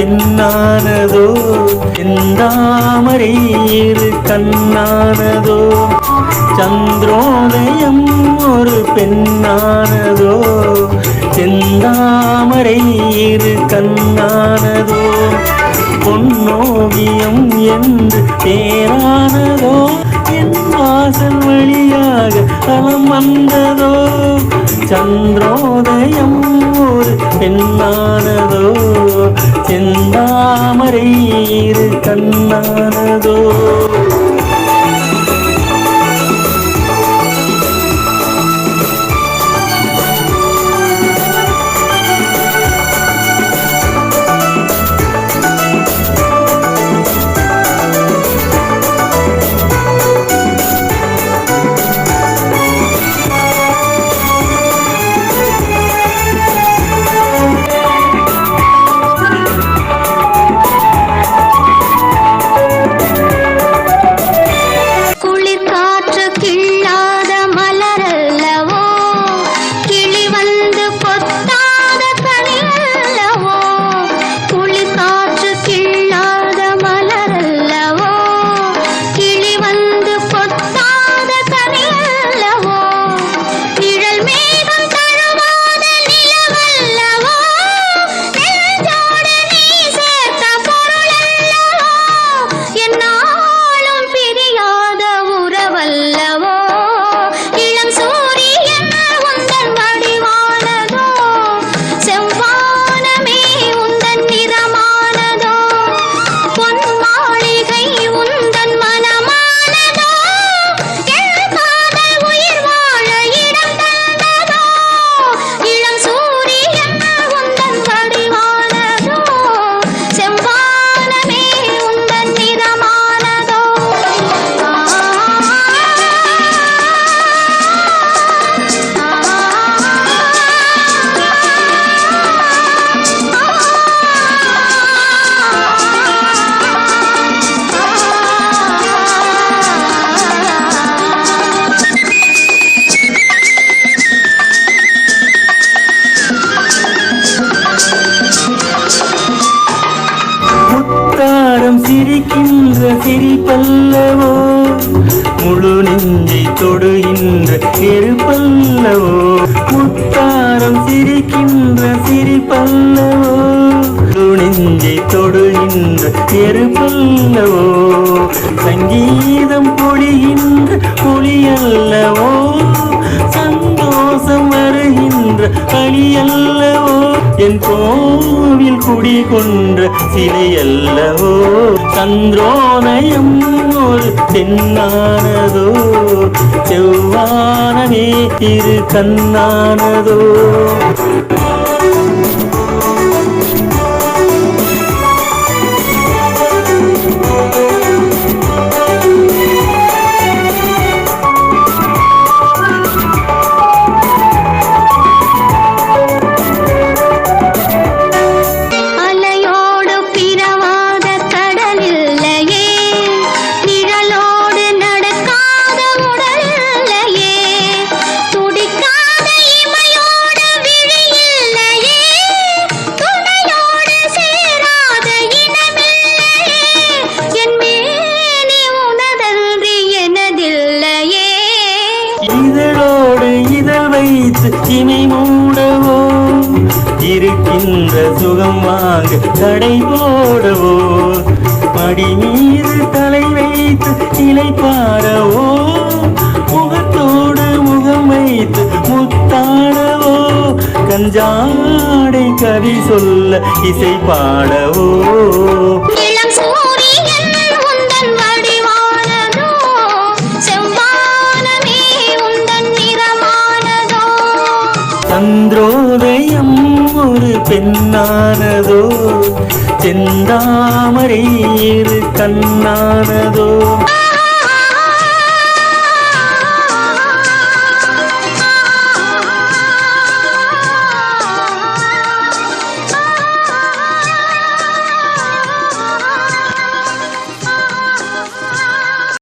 பெண்ணானதோ செந்தாமரை இரு கண்ணானதோ சந்திரோதயம் ஒரு பெண்ணானதோ செந்தாமரை இரு கண்ணானதோ பொன்னோவியம் என்று பேரானதோ என் வாசல் வழியாக தலம் வந்ததோ சந்திரோதயம் ஒரு பெண்ணானதோ செந்தாமரை இரு கண்ணானதோ சிரிக்கின்ற சிரிப்பல்லவோ முழு நெஞ்சை தொடுகின்ற நெருப்பல்லவோ முத்தாரம் சிரிக்கின்ற சிரிப்பல்லவோ முழு நெஞ்சை தொடுகின்ற நெருப்பல்லவோ சங்கீதம் பொழிகின்ற பொழியல்லவோ சந்தோஷம் வருகின்ற களியல்லவோ என் கோவில் குடி கொன்ற சிலையல்லவோ சந்திரோதயம் ஒரு பெண்ணானதோ செவ்வானமே இரு கண்ணானதோ இதழோடு இதழ் வைத்து இமை மூடவோ இருக்கின்ற சுகம் வாங்க தடை போடவோ மடி மீது தலை வைத்து இலை பாடவோ முகத்தோடு முகம் வைத்து முத்தாடவோ கஞ்சாடை கவி சொல்ல இசை பாடவோ சந்திரோதயம் ஒரு பெண்ணானதோ செந்தாமரை இரு கண்ணானதோ